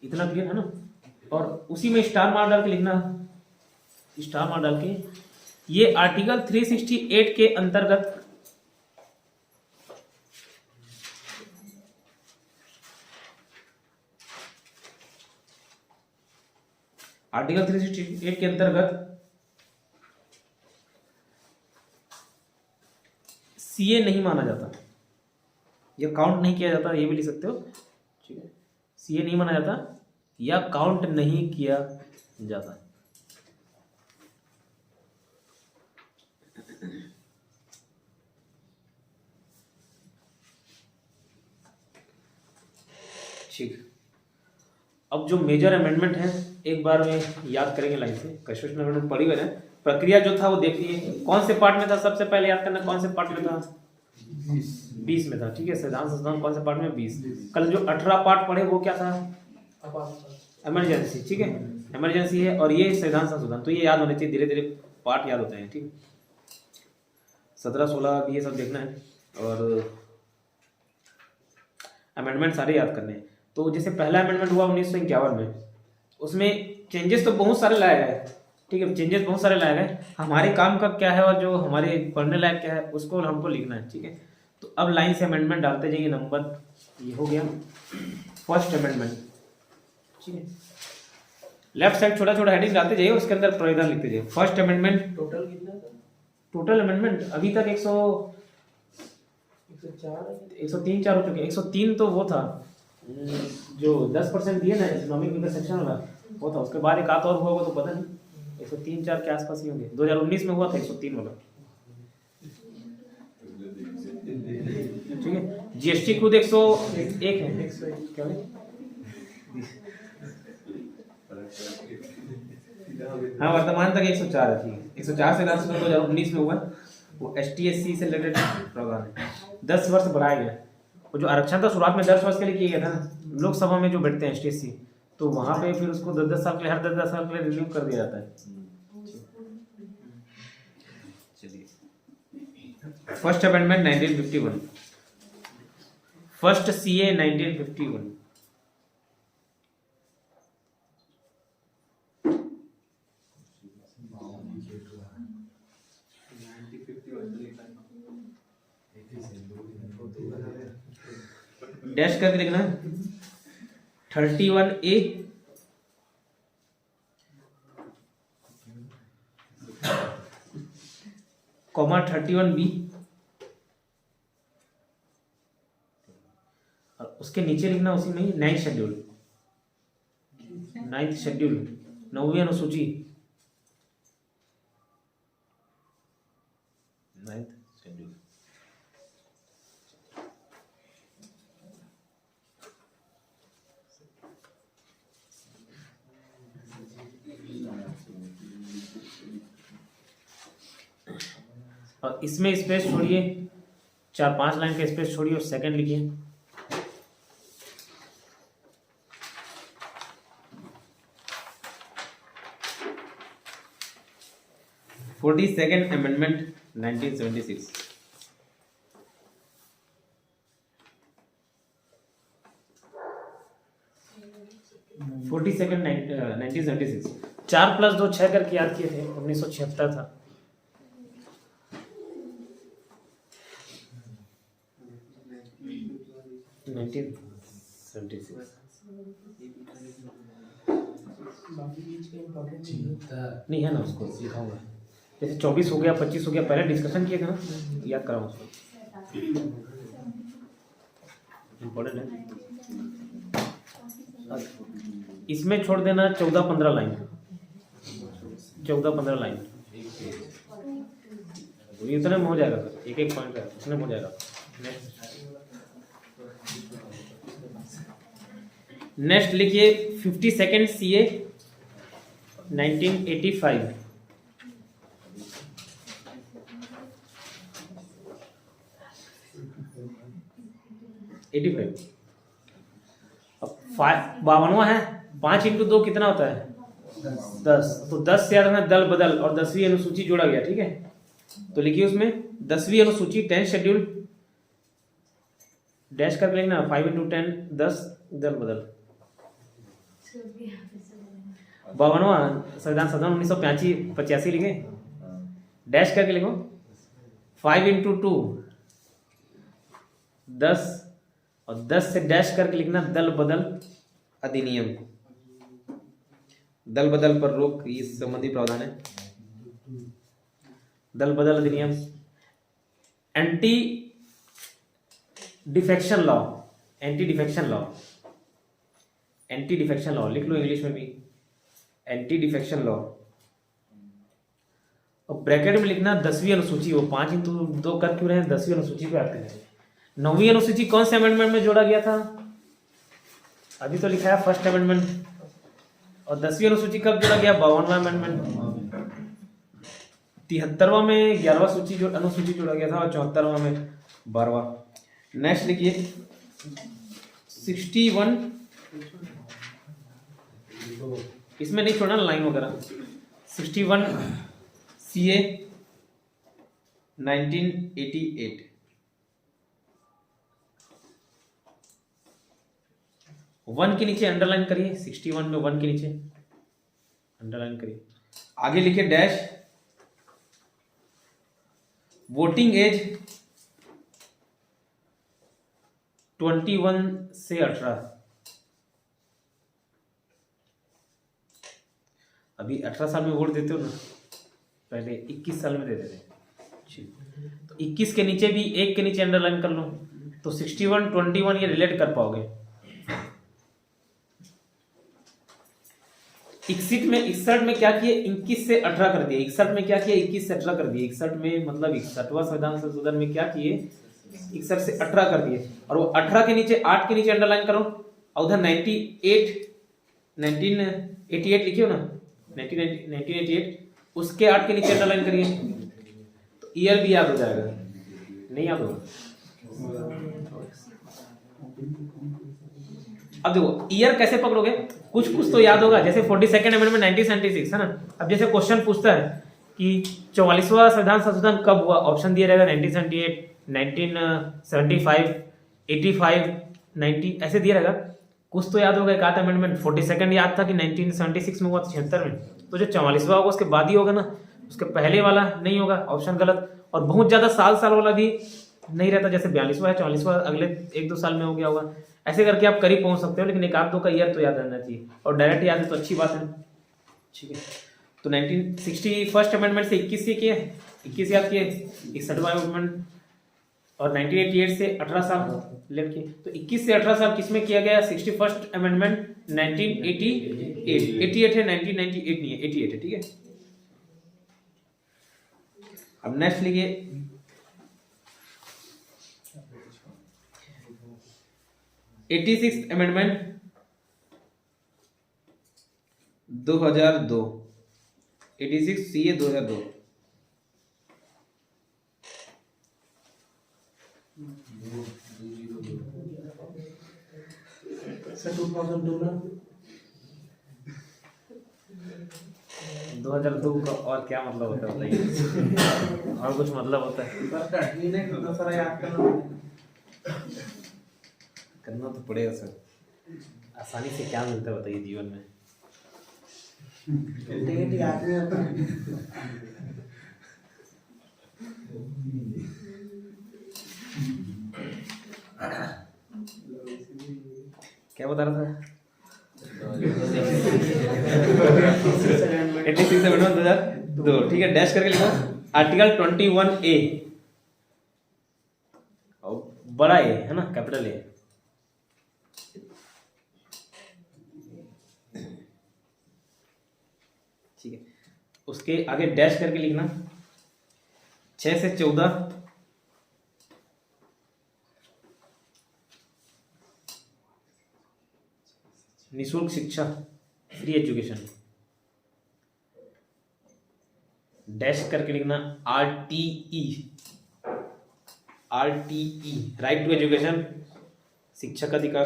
इतना क्लियर है ना? और उसी में स्टार मार्क डाल के लिखना, स्टार मार्क डाल के, ये आर्टिकल 368 के अंतर्गत आर्टिकल 368 के अंतर्गत सीए नहीं माना जाता, या काउंट नहीं किया जाता, ये भी लिख सकते हो। ठीक है, सीए नहीं माना जाता या काउंट नहीं किया जाता। ठीक, अब जो मेजर अमेंडमेंट है एक बार में याद करेंगे लाइन से, कंस्टिट्यूशनल अमेंडमेंट पढ़ी हुई है, प्रक्रिया जो था वो देखिए कौन से पार्ट में था, सबसे पहले याद करना कौन से पार्ट में था? 20 में था। ठीक है, संविधान संशोधन कौन से पार्ट में? 20। कल जो 18 पार्ट पढ़े वो क्या था? इमरजेंसी। ठीक है, इमरजेंसी है, और ये संविधान संशोधन, तो ये याद होने चाहिए, धीरे धीरे पार्ट याद होते हैं। ठीक, 17, 16 ये सब देखना है, और अमेंडमेंट सारे याद करने हैं। तो जैसे पहला अमेंडमेंट हुआ 1951 में, उसमें चेंजेस तो बहुत सारे लाए गए, ठीक है, चेंजेस बहुत सारे लाए गए। हमारे काम का क्या है और जो हमारे पढ़ने लायक क्या है उसको हमको लिखना है, ठीक है। तो अब लाइन से अमेंडमेंट डालते जाइए। नंबर ये हो गया फर्स्ट अमेंडमेंट, ठीक है। लेफ्ट साइड छोटा छोटा हेडिंग डालते जाइए, उसके अंदर प्रावधान लिखते जाइए। फर्स्ट अमेंडमेंट, टोटल कितना था? टोटल अमेंडमेंट अभी तक 103 4 हो चुके हैं। 103 तो वो था जो 10% दिए ना इकोनॉमिक विकास सेक्शन वाला, वो था। उसके बाद एक आध और हुआ वो तो पता नहीं, 103 4 के आसपास ही होंगे। 2019 में हुआ था 103 वाला, ठीक है। जीएसटी खुद 101 है, 101 क्या है? हाँ, वर्तमान तक 104 है, ठीक है। 104 से 2019 में हुआ, वो ST/SC से रिलेटेड प्रावधान है। 10 वर्ष बढ़ाया गया। वो जो आरक्षण था शुरुआत में 10 वर्ष के लिए किया गया था ना, लोकसभा में जो बैठते हैं ST/SC, तो वहां पे फिर उसको 10-10 साल के लिए, हर 10-10 साल के लिए रिन्यू कर दिया जाता है। चलिए, first amendment 1951, first CA 1951। Dash करके लिखना है 31A कॉमा 31B, और उसके नीचे लिखना उसी में ही 9th शेड्यूल, 9th शेड्यूल, 9वीं अनुसूची, 9th शेड्यूल। और इसमें स्पेस छोड़िए, 4-5 लाइन का स्पेस छोड़िए और सेकंड लिखिए। Forty second amendment 1976। Forty second 1976। 4 + 2 6 करके याद किए थे, 1976 था। नहीं है ना, उसको सिखाऊंगा। जैसे 24 हो गया, 25 हो गया, पहले डिस्कशन किया था ना, याद कराऊँ उसको, इम्पोर्टेंट है। इसमें छोड़ देना 14-15 लाइन, 14-15 लाइन, इतने में हो जाएगा सर, एक पॉइंट है, इतने में हो जाएगा। नेक्स्ट लिखिए 52nd CA 1985। अब 52वां है, 5 × 2 कितना होता है? 10। तो 10 से याद रखना दल बदल और 10वीं अनुसूची जोड़ा गया, ठीक है। तो लिखिए उसमें 10वीं अनुसूची 10th शेड्यूल, डैश करके लिखना 5 × 10 10 दल बदल। 52वां संविधान सदन 1985 लिखे, डैश करके लिखो 5 × 2 10 और 10 से डैश करके लिखना दल बदल अधिनियम। दल बदल पर रोक, ये संबंधी प्रावधान है। दल बदल अधिनियम। Anti defection law, anti defection law, anti defection law लिख लो इंग्लिश में भी, एंटी डिफेक्शन लॉ। और ब्रैकेट में लिखना 10वीं अनुसूची। वो 5 × 2 कर क्यों रहे हैं? 10वीं अनुसूची पे आते हैं। 9वीं अनुसूची कौन से अमेंडमेंट में जोड़ा गया था? अभी तो लिखा है फर्स्ट अमेंडमेंट। और 10वीं अनुसूची कब जोड़ा गया? 52वां अमेंडमेंट। 73वां में 11वां अनुसूची जोड़ा गया था और 74वां में 12वां। नेक्स्ट लिखिए 61, इसमें नहीं छोड़ना लाइन वगैरह। 61 CA 1988। वन के नीचे अंडरलाइन करिए, 61 में 1 के नीचे अंडरलाइन करिए। आगे लिखे डैश वोटिंग एज 21 से 18। अभी 18 साल में वोट देते हो ना, पहले 21 साल में देते थे। तो 21 के नीचे भी एक के नीचे अंडरलाइन कर लो तो 61 21 ये रिलेट कर पाओगे। 61 में क्या किए, 21 से 18 कर दिए। 61 में क्या किए, 21 से 18 कर दिए। 61 में मतलब 61वां संविधान संशोधन में क्या किए, 61 से 18 कर दिए। और वो 18 के नीचे 8 के नीचे अंडरलाइन करो और उधर 1988 लिखियो ना, 1988 उसके 8 के नीचे अंडरलाइन करिए तो ईयर भी याद हो जाएगा। नहीं याद होगा? अब देखो ईयर कैसे पकड़ोगे, कुछ कुछ तो याद होगा। जैसे 42nd अमेंडमेंट 1976 है ना। अब जैसे क्वेश्चन पूछता है कि 44वां संविधान संशोधन कब हुआ, ऑप्शन दिया रहेगा 1978, 1975, 85, 90 ऐसे दिया रहेगा। कुछ तो याद होगा। एक आधा अमेंडमेंट 42nd याद था कि 1976 में हुआ, 76 में। तो जो 44वां होगा उसके बाद ही होगा ना, उसके पहले वाला नहीं होगा, ऑप्शन गलत। और बहुत ज्यादा साल वाला भी नहीं रहता, जैसे 42वां है 44वां अगले 1-2 साल में हो गया होगा। ऐसे करके आप करीब पहुंच सकते हो, लेकिन एक आध दो का ईयर तो याद रहना चाहिए और डायरेक्ट याद है तो अच्छी बात है। ठीक है, तो 1961 अमेंडमेंट से 21 से किए, 21 याद किए। 61वां अमेंडमेंट और 1988 से 18 साल लेट किए। तो 21 से 18 साल किसमें किया गया, 61st अमेंडमेंट 1988, 88 है, 1998 नहीं है, 88 है। ठीक है, अब नेक्स्ट लिखिए 86th अमेंडमेंट 2002, 86 CA 2002। सर 2002 ना 2002 का और क्या मतलब होता है बताइए? और कुछ मतलब होता है? सारा याद करना तो पड़ेगा सर। आसानी से क्या मिलता है बताइए जीवन में? याद नहीं आता। क्या बता रहा था? 86 अमेंडमेंट 2002। ठीक है, डैश करके लिखो आर्टिकल 21A और बड़ा ए है ना, कैपिटल ए। ठीक है, उसके आगे डैश करके लिखना 6 से 14 निःशुल्क शिक्षा, फ्री एजुकेशन। डैश करके लिखना RTE, राइट टू एजुकेशन, शिक्षा का अधिकार।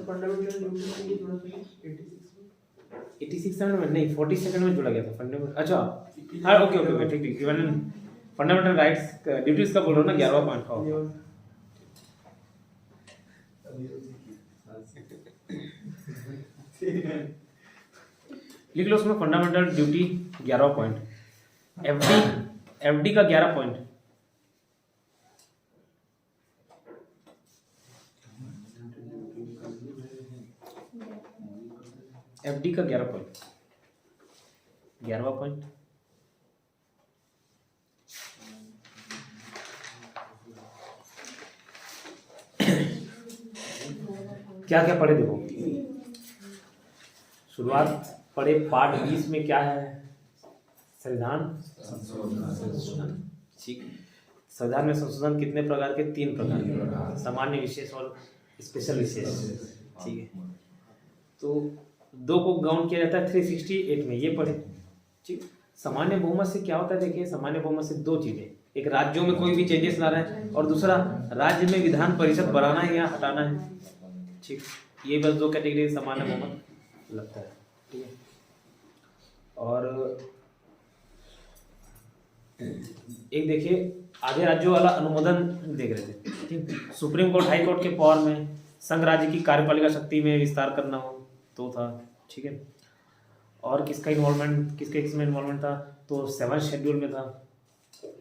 फंडामेंटल 86 में नहीं, 42nd में जोड़ा गया था फंडामेंटल। अच्छा हाँ, ओके ओके ठीक ठीक। इवन फंडामेंटल राइट्स ड्यूटीज का बोल रहा हूँ ना, 11वां पॉइंट। लिख लो उसमें फंडामेंटल ड्यूटी 11वां पॉइंट। एफडी का 11 पॉइंट। एफडी का 11 पॉइंट, 11वां पॉइंट। क्या क्या पढ़े देखो, शुरुआत पढ़े पार्ट 20 में क्या है, संविधान संशोधन। ठीक, संविधान में संशोधन कितने प्रकार के, 3 प्रकार के, सामान्य विशेष और स्पेशल विशेष। ठीक है, तो 2 को काउंट किया जाता है 368 में, ये पढ़े। ठीक, सामान्य बहुमत से क्या होता है देखिए, सामान्य बहुमत से 2 चीजें, एक राज्यों में कोई भी चेंजेस ला रहे हैं और दूसरा राज्य में विधान परिषद बढ़ाना है या हटाना है। ठीक, ये बस 2 कैटेगरी सामान्य बहुमत लगता है। ठीक है, और एक देखिए आधे राज्यों वाला अनुमोदन देख रहे थे। ठीक, सुप्रीम कोर्ट हाई कोर्ट के पावर में, संघ राज्य की कार्यपालिका शक्ति में विस्तार करना हो तो था। ठीक है, और किसका इन्वॉल्वमेंट, किसमें इन्वॉल्वमेंट था, तो 7 शेड्यूल में था।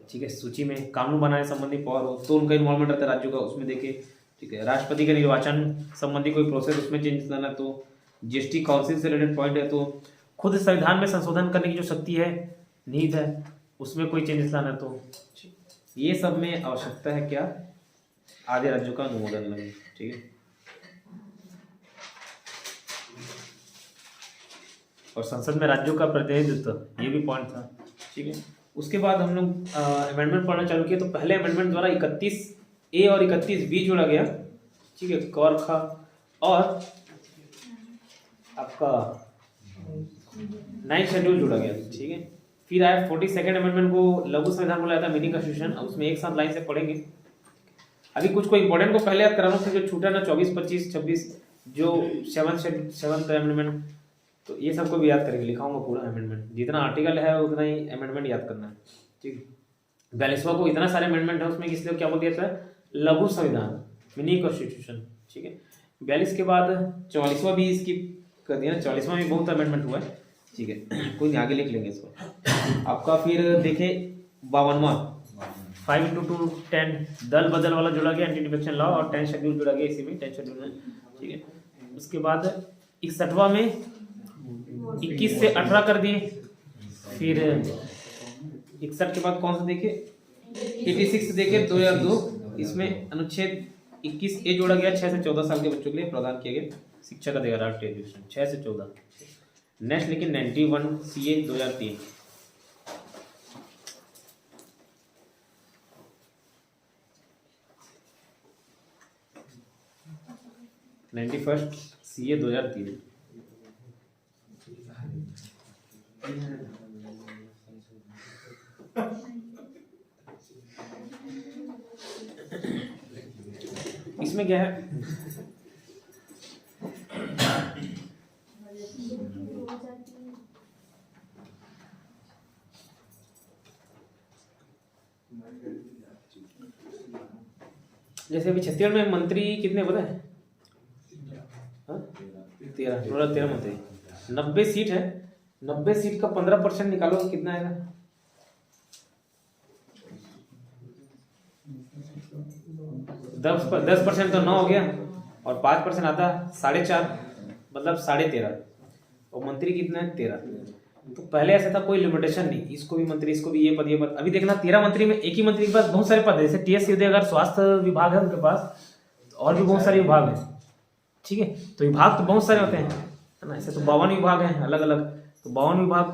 ठीक है, सूची में कानून बनाने संबंधी पावर हो तो उनका इन्वॉल्वमेंट रहता है राज्यों का, उसमें देखे। ठीक है, राष्ट्रपति के निर्वाचन संबंधी कोई प्रोसेस, उसमें चेंजेस लाना, तो जीएसटी काउंसिल से रिलेटेड पॉइंट है, तो खुद संविधान में संशोधन करने की जो शक्ति है, नीति है, उसमें कोई चेंजेस लाना, तो ये सब में आवश्यकता है क्या, आधे राज्यों का अनुमोदन लगे। ठीक है, और संसद में राज्यों का प्रतिनिधित्व, ये भी पॉइंट था। ठीक है, उसके बाद हम लोग अमेंडमेंट पढ़ना चालू किया, तो पहले अमेंडमेंट द्वारा 31A और 31B जोड़ा गया। ठीक है, क ख और आपका 9 शेड्यूल जोड़ा गया। ठीक है, फिर आया 42nd अमेंडमेंट को लघु संविधान बोला जाता है, मिनी कॉन्स्टिट्यूशन। उसमें एक साथ लाइन से पढ़ेंगे। अभी कुछ को इंपॉर्टेंट को पहले याद कराना, फिर जो छूटा ना 24, 25, 26 जो 7th अमेंडमेंट, तो ये सबको भी याद करेंगे, लिखाऊंगा पूरा अमेंडमेंट, जितना आर्टिकल है उतना ही अमेंडमेंट याद करना है। ठीक, 42वां को इतना सारे अमेंडमेंट है, उसमें इसलिए क्या बोल दिया था, लघु संविधान, मिनी कॉन्स्टिट्यूशन। ठीक है, 42 के बाद 44वां भी स्किप कर दिया, 44वां भी बहुत अमेंडमेंट हुआ है। ठीक है, कोई नहीं, आगे लिख लेंगे इसको। आपका फिर देखे 52वां 5x2 10 दल बदल वाला जोड़ा गया, एंटी डिफेक्शन लॉ, और 10 शेड्यूल जोड़ा गया इसी में, 10 शेड्यूल में। ठीक है, उसके बाद 61वां में 21 से 18 कर दिए। फिर 61 के बाद कौन सा देखे, 86 देखे 2002, इसमें अनुच्छेद 21A जोड़ा गया, 6 से 14 साल के बच्चों के लिए प्रावधान किया गया, शिक्षा का देगा राष्ट्रीय एजुकेशन 6 से 14। नेक्स्ट लेकिन 91CA 2003, CA 2003। इसमें क्या है, जैसे अभी छत्तीसगढ़ में मंत्री कितने पता है, 13 मंत्री, 90 सीट है। 90 सीट का 15% निकालो, कितना आएगा, 10% तो 9 हो गया, और 5% आता 4.5, मतलब 13.5, और मंत्री कितना है 13। तो पहले ऐसा था, कोई लिमिटेशन नहीं, इसको भी मंत्री, इसको भी ये पद, ये पद। अभी देखना 13 मंत्री में एक ही मंत्री के पास बहुत सारे पद है, जैसे TS सिद्धे अगर स्वास्थ्य विभाग है उनके पास, और भी बहुत सारे विभाग है। ठीक है, तो विभाग तो बहुत सारे होते हैं, है ना, ऐसे तो 52 विभाग हैं अलग अलग। तो 52 विभाग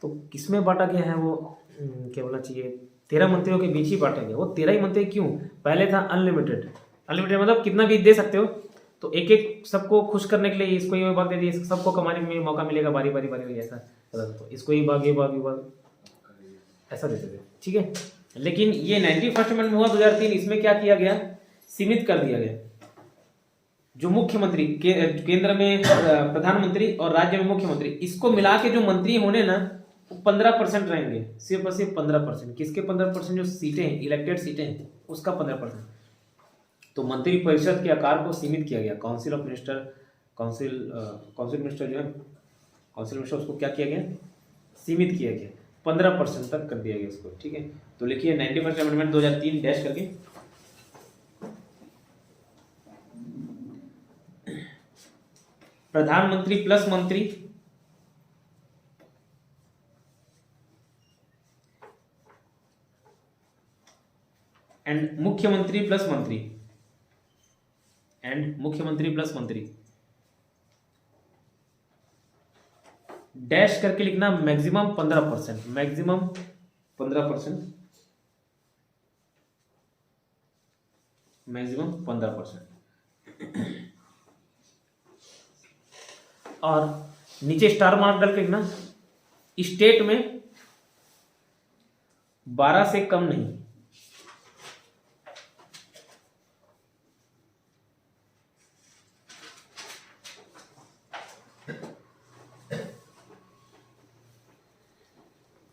तो किसमें बांटा गया है, वो क्या बोलना चाहिए, 13 मंत्रियों के बीच ही बांटा गया। वो 13 ही मंत्री क्यों, पहले था अनलिमिटेड, अनलिमिटेड मतलब कितना भी दे सकते हो, तो एक एक सबको खुश करने के लिए इसको ये विभाग दे दिए, सबको कमाने में मौका मिलेगा, बारी बारी बारी, ऐसा, तो इसको ये विभाग, ये विभाग ऐसा देते थे। ठीक है, लेकिन ये 91st अमेंडमेंट हुआ 2003, इसमें क्या किया गया, सीमित कर दिया गया। जो मुख्यमंत्री केंद्र में प्रधानमंत्री और राज्य में मुख्यमंत्री, इसको मिला के जो मंत्री होने ना, वो 15% रहेंगे, सिर्फ और सिर्फ 15%। किसके 15%, जो सीटें हैं, इलेक्टेड सीटें हैं, उसका 15%। तो मंत्री परिषद के आकार को सीमित किया गया। Council of minister, council minister जो है, काउंसिल मिनिस्टर, उसको क्या किया गया, सीमित किया गया, 15% तक कर दिया गया इसको। ठीक है, तो लिखिए 91st अमेंडमेंट 2003 डैश करके, प्रधानमंत्री प्लस मंत्री एंड मुख्यमंत्री प्लस मंत्री, डैश करके लिखना, मैक्सिमम 15%, मैक्सिमम 15%, मैक्सिमम 15%। और नीचे स्टार मार्क डाल के लिखना, स्टेट में 12 से कम नहीं।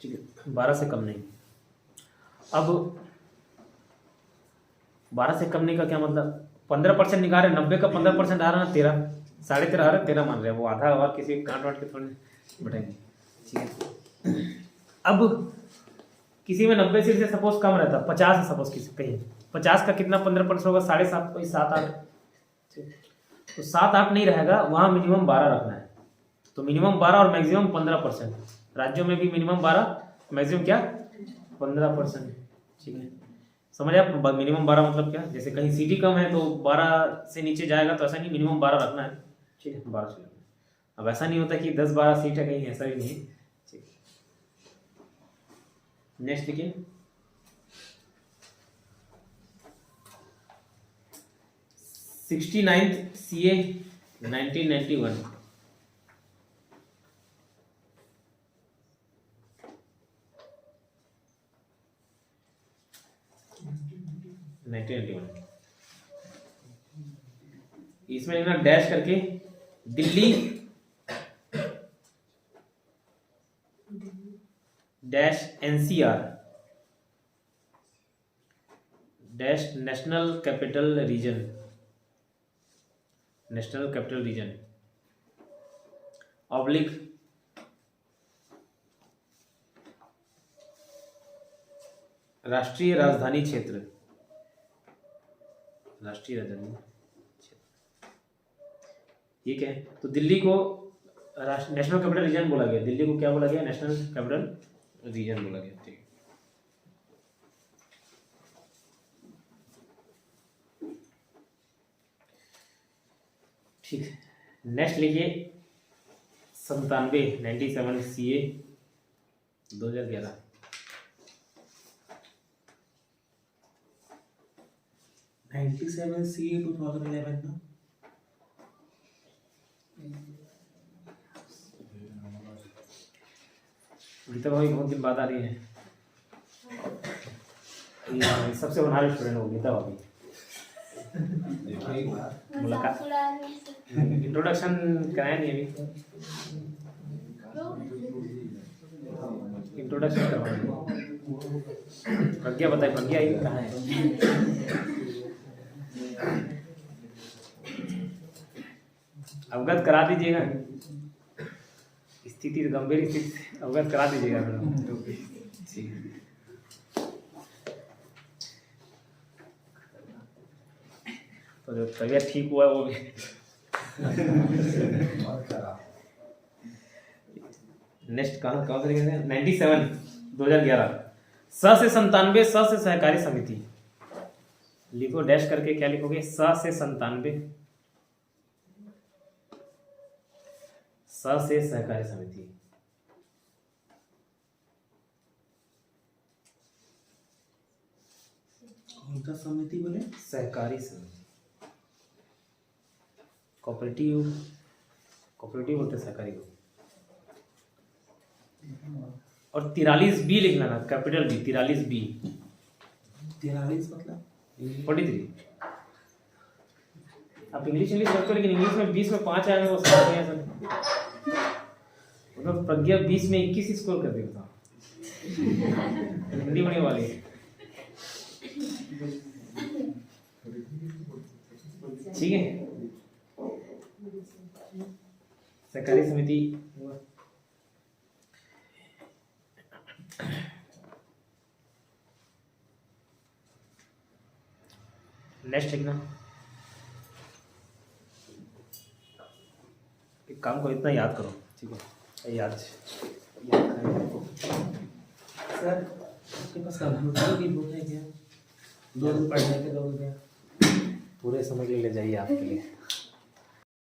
ठीक है, 12 से कम नहीं। अब 12 से कम नहीं का क्या मतलब? 15% निकाल रहे, 90 का 15% आ रहा ना 13, 13.5 आ रहा, 13 मान रहे हैं, वो आधा और किसी काट वाट के थोड़े बैठेंगे। ठीक है, अब किसी में 90 से सपोज कम रहता, 50 है सपोज, किसी कहीं 50 का कितना 15% होगा? 7.5, कोई 7-8, तो 7-8 नहीं रहेगा, वहाँ मिनिमम 12 रखना है। तो मिनिमम 12 और मैक्सिमम 15%। राज्यों में भी मिनिमम 12, मैक्सिमम क्या 15%। ठीक है, समझ आप? मिनिमम 12 मतलब क्या? जैसे कहीं सीटी कम है तो 12 से नीचे जाएगा, तो ऐसा नहीं, मिनिमम 12 रखना है। ठीक है, 12 से। अब ऐसा नहीं होता कि 10-12 सीट है कहीं, ऐसा भी नहीं है। ठीक, नेक्स्ट देखिए, CA 1991। इसमें लिखना डैश करके Delhi dash NCR dash national capital region oblique राष्ट्रीय राजधानी क्षेत्र। ठीक है, तो दिल्ली को नेशनल कैपिटल रीजन बोला गया, दिल्ली को क्या बोला गया? नेशनल कैपिटल रीजन बोला गया। ठीक, ठीक, नेक्स्ट लिखिए 97 CA 2011। CA 2011 ना। गीता भाभी बहुत दिन बाद आ रही है, ये सबसे होनहार स्टूडेंट हो गीता भाभी। मुलाकात, इंट्रोडक्शन कराया नहीं अभी, इंट्रोडक्शन करवाएंगे। प्रज्ञा बताए, प्रज्ञा ये कहाँ है? अवगत करा दीजिएगा, स्थिति गंभीर स्थिति अवगत करा दीजिएगा मैडम। ठीक है, तो जो तबीयत ठीक हुआ है वो भी नेक्स्ट कहाँ से लिखेंगे? 97 2011। स से 97, स से सहकारी समिति लिखो, डैश करके क्या लिखोगे? स से 97, स से सहकारी समिति। कौन सा समिति बोले? सहकारी समिति, कोऑपरेटिव बोलते सहकारी को। और 43B लिखना ना, कैपिटल B, 43B। 43 मतलब 43। आप इंग्लिश करते हो, लेकिन इंग्लिश में 20 में 5 आए वो समझ नहीं आता। मतलब प्रज्ञा 20 में 21 स्कोर कर देता, हिंदी पढ़ने वाली। ठीक है, सहकारी समिति। नेक्स्ट लिखना, एक काम को इतना याद करो। ठीक है, याद सर आपके पास कंप्यूटर की बुक है क्या? 2 दिन पढ़ने के 2 दिन पूरे समय के लिए ले जाइए आपके लिए।